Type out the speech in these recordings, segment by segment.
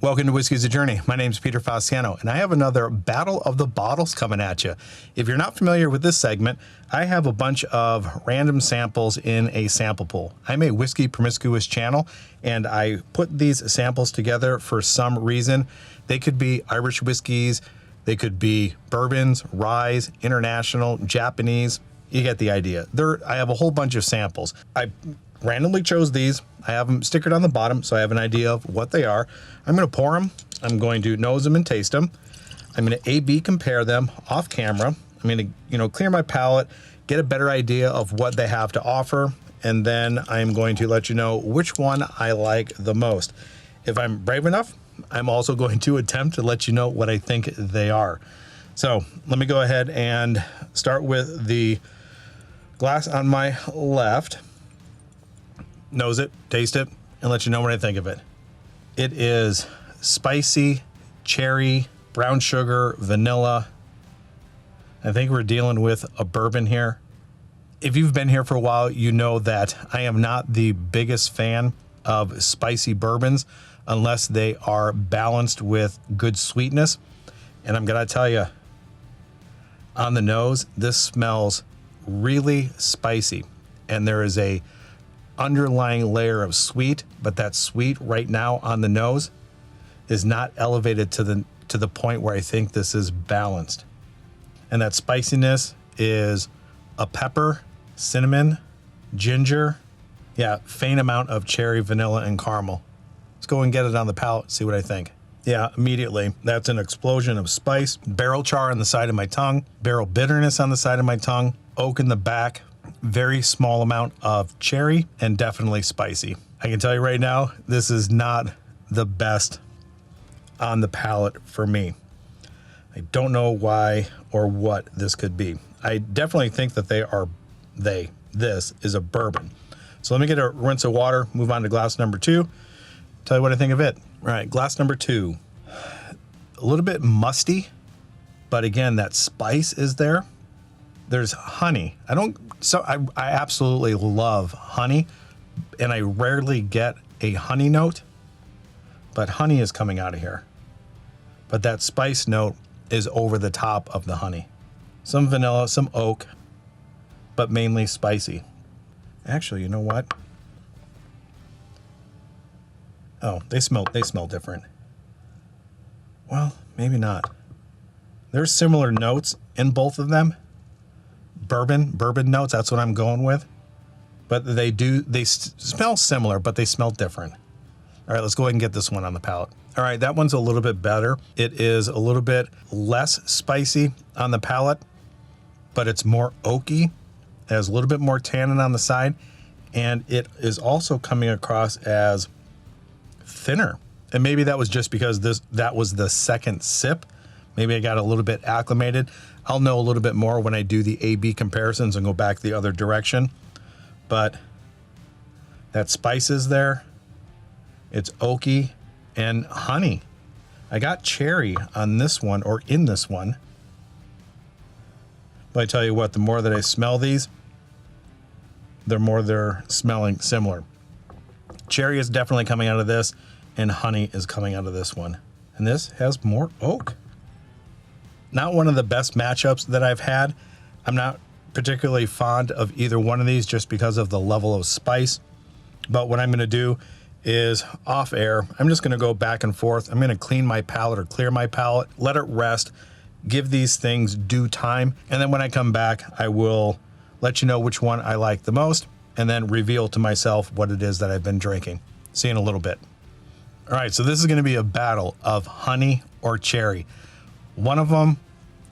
Welcome to Whiskey's a Journey. My name is Peter Fastiano, and I have another Battle of the Bottles coming at you. If you're not familiar with this segment, I have a bunch of random samples in a sample pool. I'm a Whiskey Promiscuous channel, and I put these samples together for some reason. They could be Irish whiskeys, they could be bourbons, rye, international, Japanese. You get the idea. I have a whole bunch of samples. I randomly chose these. I have them stickered on the bottom, so I have an idea of what they are. I'm going to pour them. I'm going to nose them and taste them. I'm going to A/B compare them off camera. I'm going to, clear my palate, get a better idea of what they have to offer, and then I'm going to let you know which one I like the most. If I'm brave enough, I'm also going to attempt to let you know what I think they are. So let me go ahead and start with the glass on my left. Nose it, taste it, and let you know what I think of it. It is spicy, cherry, brown sugar, vanilla. I think we're dealing with a bourbon here. If you've been here for a while, you know that I am not the biggest fan of spicy bourbons unless they are balanced with good sweetness. And I'm gonna tell you, on the nose, this smells really spicy. And there is a underlying layer of sweet, but that sweet right now on the nose is not elevated to the point where I think this is balanced. And that spiciness is a pepper, cinnamon, ginger, faint amount of cherry, vanilla, and caramel. Let's go and get it on the palate, see what I think. Yeah, immediately, that's an explosion of spice, barrel char on the side of my tongue, barrel bitterness on the side of my tongue, oak in the back, very small amount of cherry, and definitely spicy. I can tell you right now, this is not the best on the palate for me. I don't know why or what this could be. I definitely think that this is a bourbon. So let me get a rinse of water, move on to glass number 2, tell you what I think of it. All right, glass number 2. A little bit musty, but again, that spice is there. There's honey. I absolutely love honey, and I rarely get a honey note, but honey is coming out of here. But that spice note is over the top of the honey. Some vanilla, some oak, but mainly spicy. Actually, you know what? Oh, they smell different. Well, maybe not. There's similar notes in both of them. Bourbon notes, that's what I'm going with. But they smell similar, but they smell different. All right, let's go ahead and get this one on the palate. All right, that one's a little bit better. It is a little bit less spicy on the palate, but it's more oaky. It has a little bit more tannin on the side, and it is also coming across as thinner. And maybe that was just because that was the second sip. Maybe I got a little bit acclimated. I'll know a little bit more when I do the A/B comparisons and go back the other direction. But that spice is there. It's oaky and honey. I got cherry on this one, or in this one. But I tell you what, the more that I smell these, the more they're smelling similar. Cherry is definitely coming out of this, and honey is coming out of this one. And this has more oak. Not one of the best matchups that I've had. I'm not particularly fond of either one of these just because of the level of spice. But what I'm going to do is off air, I'm just going to go back and forth. I'm going to clean my palate or clear my palate, let it rest, give these things due time. And then when I come back, I will let you know which one I like the most and then reveal to myself what it is that I've been drinking. See you in a little bit. All right, so this is going to be a battle of honey or cherry. One of them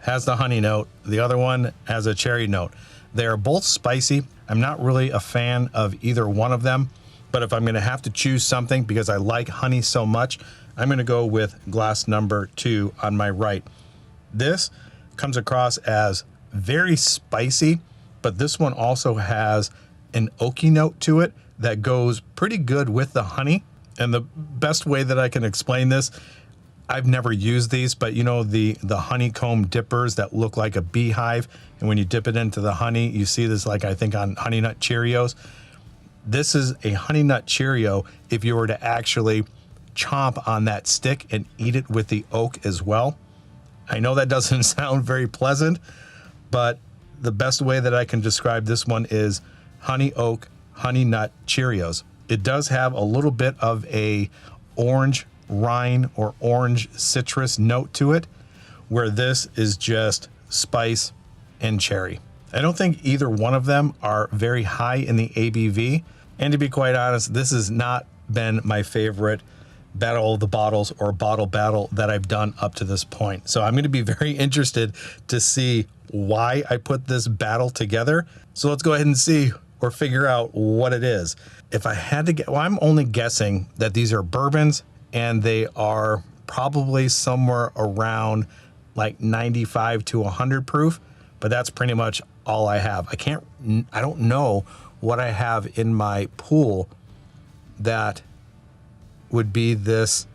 has the honey note. The other one has a cherry note. They are both spicy. I'm not really a fan of either one of them, but if I'm going to have to choose something because I like honey so much, I'm going to go with glass number 2 on my right. This comes across as very spicy, but this one also has an oaky note to it that goes pretty good with the honey. And the best way that I can explain this, I've never used these, but you know the honeycomb dippers that look like a beehive, and when you dip it into the honey, you see this, like I think on Honey Nut Cheerios. This is a Honey Nut Cheerio if you were to actually chomp on that stick and eat it with the oak as well. I know that doesn't sound very pleasant, but the best way that I can describe this one is honey oak, honey nut Cheerios. It does have a little bit of a orange rind or orange citrus note to it, where this is just spice and cherry. I don't think either one of them are very high in the ABV. And to be quite honest, this has not been my favorite Battle of the Bottles or bottle battle that I've done up to this point. So I'm going to be very interested to see why I put this battle together. So let's go ahead and see or figure out what it is. If I had to get, well, I'm only guessing that these are bourbons and they are probably somewhere around like 95 to 100 proof, but that's pretty much all I have. I don't know what I have in my pool that would be this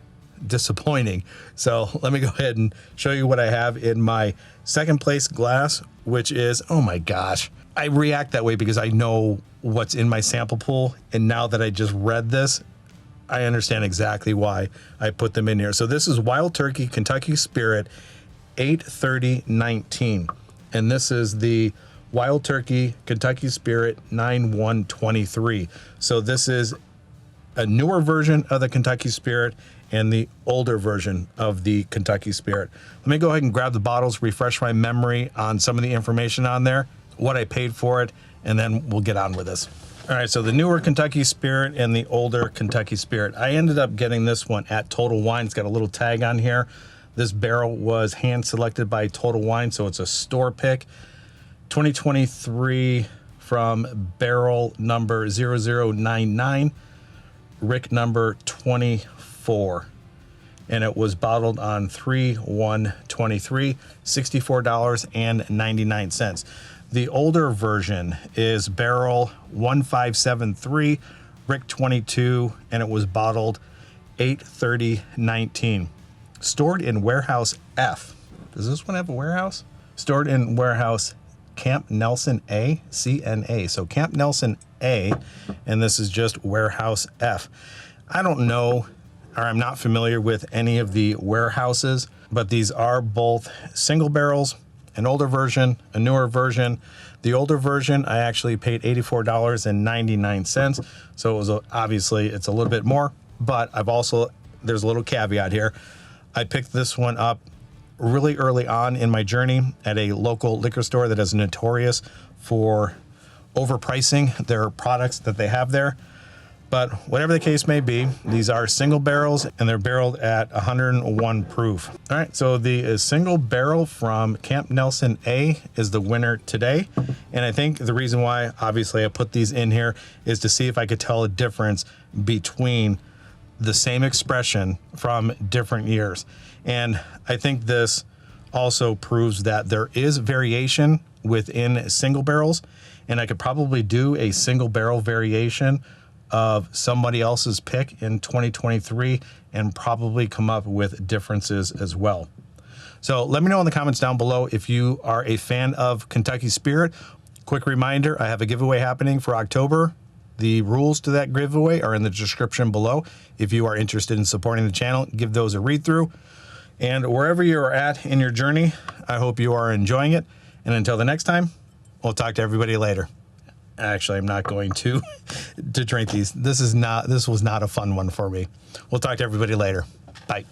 disappointing. So let me go ahead and show you what I have in my second place glass, which is, oh my gosh, I react that way because I know what's in my sample pool. And now that I just read this, I understand exactly why I put them in here. So this is Wild Turkey Kentucky Spirit 83019. And this is the Wild Turkey Kentucky Spirit 9123. So this is a newer version of the Kentucky Spirit and the older version of the Kentucky Spirit. Let me go ahead and grab the bottles, refresh my memory on some of the information on there, what I paid for it, and then we'll get on with this. All right, so the newer Kentucky Spirit and the older Kentucky Spirit. I ended up getting this one at Total Wine. It's got a little tag on here. This barrel was hand selected by Total Wine, so it's a store pick. 2023 from barrel number 0099. Rick number 24, and it was bottled on 3/1/23, $64.99. The older version is barrel 1573, Rick 22, and it was bottled 8/30/19. Stored in warehouse F. Does this one have a warehouse? Stored in warehouse Camp Nelson A, CNA. So Camp Nelson A, and this is just warehouse F. I don't know, or I'm not familiar with any of the warehouses, but these are both single barrels, an older version, a newer version. The older version, I actually paid $84.99. So it was obviously it's a little bit more, but there's a little caveat here. I picked this one up really early on in my journey at a local liquor store that is notorious for overpricing their products that they have there. But whatever the case may be, these are single barrels and they're barreled at 101 proof. All right, so the single barrel from Camp Nelson A is the winner today. And I think the reason why, obviously, I put these in here is to see if I could tell a difference between the same expression from different years. And I think this also proves that there is variation within single barrels, and I could probably do a single barrel variation of somebody else's pick in 2023 and probably come up with differences as well. So let me know in the comments down below if you are a fan of Kentucky Spirit. Quick reminder, I have a giveaway happening for October. The rules to that giveaway are in the description below. If you are interested in supporting the channel, give those a read through. And wherever you're at in your journey, I hope you are enjoying it. And until the next time, we'll talk to everybody later. Actually, I'm not going to drink these. This was not a fun one for me. We'll talk to everybody later. Bye.